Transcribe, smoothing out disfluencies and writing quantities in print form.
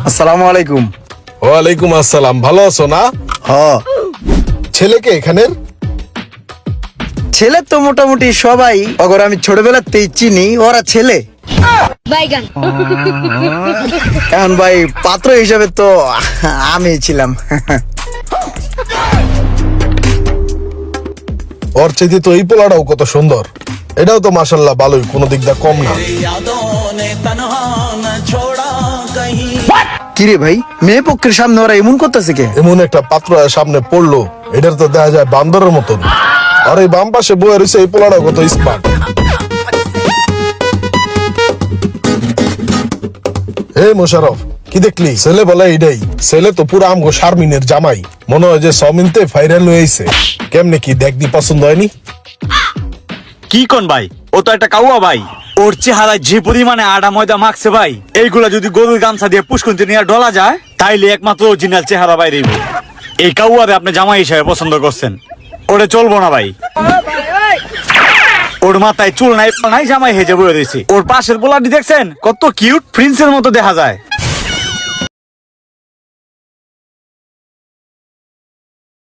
আসসালামু আলাইকুম। ওয়ালাইকুম আসসালাম। ভালো আছো না? হ, ছেলেকে এখানের? ছেলে তো মোটামুটি সবাই, অগর আমি ছোটবেলাতেই চিনি, ওরা ছেলে। বাইগান। এখন ভাই পাত্র হিসাবে তো আমি ছিলাম। ওর চাইতে তো এই পোলাটাও কত সুন্দর। এটাও তো মাশাল্লাহ ভালোই, কোনো দিক দিয়ে কম না। কিরে ভাই, মেয়ে পক্ষের সামনে ওরা এমন করতেছে কে? এমন একটা পাত্র সামনে পড়লো, এটার তো দেখা যায় বান্দরের মতন। আর এই বাম পাশে বয়ে রয়েছে এই পোলাটাও কত স্মার্ট। এই মোশারফ, কি দেখলি? ছেলে বলে এইটাই। ছেলে তো পুরো আমগো শারমিনের জামাই, মনে হয় যে সমিনতে ফাইরাল হয়েছে। কেমনে কি দেখবি, পছন্দ হয়নি? কি কোন ভাই, ও তো একটা কাউয়া ভাই। ওর চেহারায় যে পরিমাণে আটা ময়দা মাখছে ভাই, এইগুলা যদি গরুর গামছা দিয়ে পুষ্কুন্তি নিয়ে ডলা যায়, তাইলে একমাত্র অরিজিনাল চেহারা বাইরে হইব। এই কাউয়ারে আপনি জামাই হিসাবে পছন্দ করছেন, ওরে চলবো না ভাই। ওর মাথায় চুল নাই, নাই জামাই হেজে বয়ে দিয়েছি। ওর পাশের পোলাটি দেখছেন কত কিউট, প্রিন্সের মতো দেখা যায়।